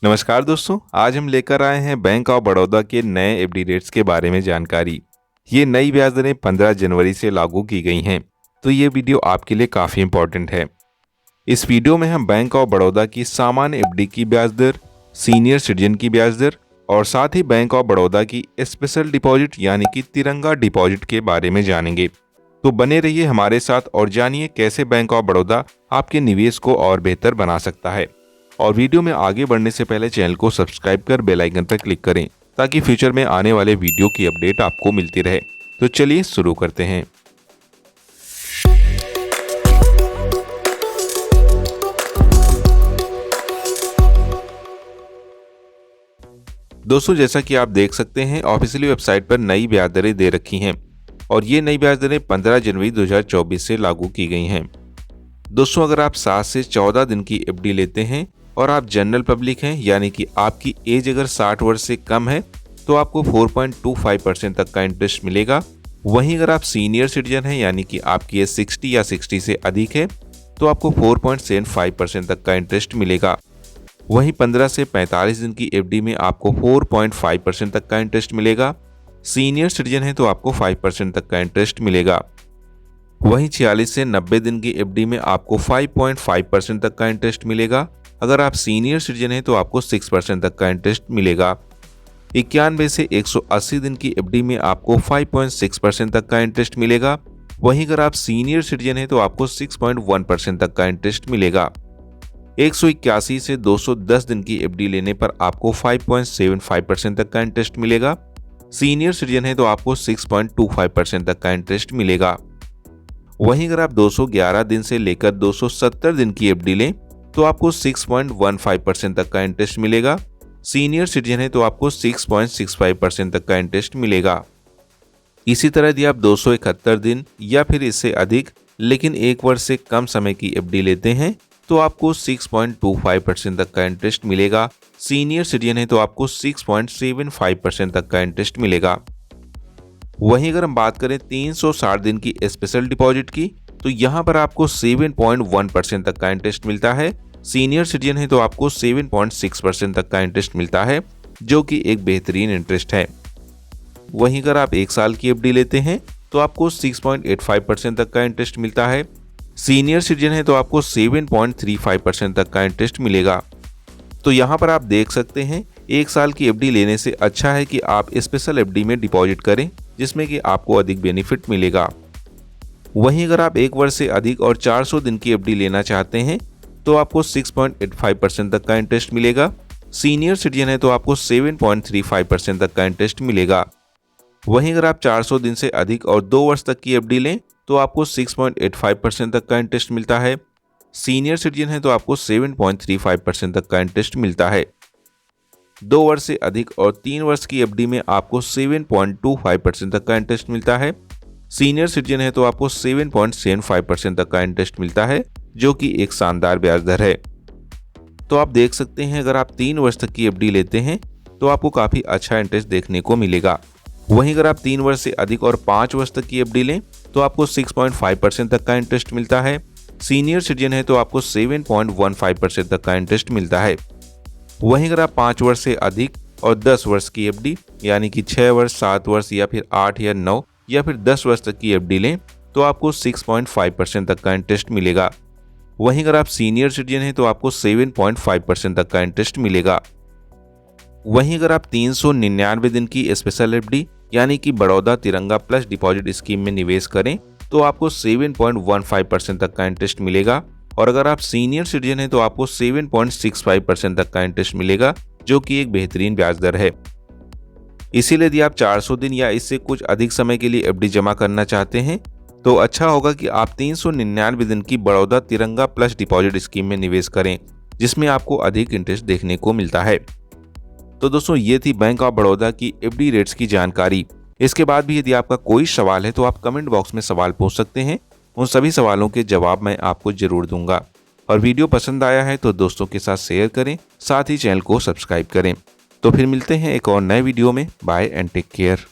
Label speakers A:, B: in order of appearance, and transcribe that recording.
A: नमस्कार दोस्तों, आज हम लेकर आए हैं बैंक ऑफ बड़ौदा के नए एफडी रेट्स के बारे में जानकारी। ये नई ब्याज दरें 15 जनवरी से लागू की गई हैं, तो ये वीडियो आपके लिए काफ़ी इम्पोर्टेंट है। इस वीडियो में हम बैंक ऑफ बड़ौदा की सामान्य एफडी की ब्याज दर, सीनियर सिटीजन की ब्याज दर और साथ ही बैंक ऑफ बड़ौदा की स्पेशल डिपॉजिट यानी कि तिरंगा डिपॉजिट के बारे में जानेंगे। तो बने रहिए हमारे साथ और जानिए कैसे बैंक ऑफ बड़ौदा आपके निवेश को और बेहतर बना सकता है। और वीडियो में आगे बढ़ने से पहले चैनल को सब्सक्राइब कर बेल आइकन पर क्लिक करें ताकि फ्यूचर में आने वाले वीडियो की अपडेट आपको मिलती रहे। तो चलिए शुरू करते हैं। दोस्तों, जैसा कि आप देख सकते हैं ऑफिशियली वेबसाइट पर नई ब्याज दरें दे रखी हैं और ये नई ब्याज दरें 15 जनवरी 2024 से लागू की गई हैं। दोस्तों, अगर आप 7 से 14 दिन की एफडी लेते हैं और आप जनरल पब्लिक हैं यानी कि आपकी एज अगर 60 वर्ष से कम है तो आपको 4.25% तक का इंटरेस्ट मिलेगा। वहीं अगर आप सीनियर सिटीजन हैं यानी कि आपकी एज 60 या 60 से अधिक है तो आपको 4.75% तक का इंटरेस्ट मिलेगा। वहीं 15 से 45 दिन की एफडी में आपको 4.5% तक का इंटरेस्ट मिलेगा। सीनियर सिटीजन है तो आपको 5% तक का इंटरेस्ट मिलेगा। वहीं 46 से 90 दिन की एफडी में आपको 5.5% तक का इंटरेस्ट मिलेगा। अगर आप सीनियर सिटीजन हैं तो आपको 6% तक का इंटरेस्ट मिलेगा। 91 से 180 दिन की एफडी में आपको 5.6% तक का इंटरेस्ट मिलेगा। वहीं अगर आप सीनियर सिटीजन हैं तो आपको 6.1% तक का इंटरेस्ट मिलेगा। 181 से 210 दिन की एफडी लेने पर आपको 5.75% तक का इंटरेस्ट मिलेगा। सीनियर सिटीजन है तो आपको 6.25% तक का इंटरेस्ट मिलेगा। वहीं अगर आप 211 दिन से लेकर 270 दिन की एफडी लें तो आपको 6.15% तक का इंटरेस्ट मिलेगा। सीनियर सिटीजन है तो आपको 6.65% तक का इंटरेस्ट मिलेगा। इसी तरह यदि आप 271 दिन या फिर इससे अधिक लेकिन एक वर्ष से कम समय की एफडी लेते हैं तो आपको 6.25% तक का इंटरेस्ट मिलेगा। सीनियर सिटीजन है तो आपको 6.75% तक का इंटरेस्ट मिलेगा। वहीं अगर हम बात करें 360 दिन की स्पेशल डिपॉजिट की तो यहाँ पर आपको 7.1% तक का इंटरेस्ट मिलता है। सीनियर सिटीजन है तो आपको 7.6% तक का इंटरेस्ट मिलता है, जो कि एक बेहतरीन इंटरेस्ट है। वहीं अगर आप एक साल की एफडी लेते हैं तो आपको 6.85% तक का इंटरेस्ट मिलता है। सीनियर सिटीजन है तो आपको 7.35% तक का इंटरेस्ट मिलेगा। तो यहाँ पर आप देख सकते हैं एक साल की एफडी लेने से अच्छा है कि आप स्पेशल एफडी में डिपॉजिट करें, जिसमें कि आपको अधिक बेनिफिट मिलेगा। वहीं अगर आप एक वर्ष से अधिक और 400 दिन की एफडी लेना चाहते हैं तो आपको 6.85% तक का इंटरेस्ट मिलेगा। सीनियर सिटीजन है तो आपको 7.35% तक का इंटरेस्ट मिलेगा। वहीं अगर आप 400 दिन से अधिक और 2 वर्ष तक की एफडी लें तो आपको 6.85% तक का इंटरेस्ट मिलता है। सीनियर सिटीजन है तो आपको 7.35% तक का इंटरेस्ट मिलता है। 2 वर्ष से अधिक और 3 वर्ष की एफडी में आपको 7.25% तक का इंटरेस्ट मिलता है। सीनियर सिटीजन है तो आपको 7.75% तक का इंटरेस्ट मिलता है, जो कि एक शानदार ब्याज दर है। तो आप देख सकते हैं अगर आप 3 वर्ष तक की एफडी लेते हैं तो आपको काफ़ी अच्छा इंटरेस्ट देखने को मिलेगा। वहीं अगर आप 3 वर्ष से अधिक और 5 वर्ष तक की एफडी लें तो आपको 6.5% तक का इंटरेस्ट मिलता है। सीनियर सिटीजन है तो आपको 7.15% तक का इंटरेस्ट मिलता है। वहीं अगर आप 5 वर्ष से अधिक और 10 वर्ष की एफडी यानी कि 6 वर्ष, 7 वर्ष या फिर 8 या 9 या फिर 10 वर्ष तक की एफडी लें तो आपको 6.5% तक का इंटरेस्ट मिलेगा। वहीं अगर आप सीनियर सिटीजन हैं तो आपको 7.5% तक का इंटरेस्ट मिलेगा। वहीं अगर आप 399 दिन की स्पेशल एफडी यानी कि बड़ौदा तिरंगा प्लस डिपॉजिट स्कीम में निवेश करें तो आपको 7.15% तक का इंटरेस्ट मिलेगा। और अगर आप सीनियर सिटीजन हैं तो आपको 7.65% तक का इंटरेस्ट मिलेगा, जो कि एक बेहतरीन ब्याज दर है। इसीलिए यदि आप 400 दिन या इससे कुछ अधिक समय के लिए एफडी जमा करना चाहते हैं तो अच्छा होगा कि आप 399 दिन की बड़ौदा तिरंगा प्लस डिपॉजिट स्कीम में निवेश करें, जिसमें आपको अधिक इंटरेस्ट देखने को मिलता है। तो दोस्तों, ये थी बैंक ऑफ बड़ौदा की एफडी रेट्स की जानकारी। इसके बाद भी यदि आपका कोई सवाल है तो आप कमेंट बॉक्स में सवाल पूछ सकते हैं। उन सभी सवालों के जवाब मैं आपको जरूर दूंगा। और वीडियो पसंद आया है तो दोस्तों के साथ शेयर करें, साथ ही चैनल को सब्सक्राइब करें। तो फिर मिलते हैं एक और नए वीडियो में। Bye and take care.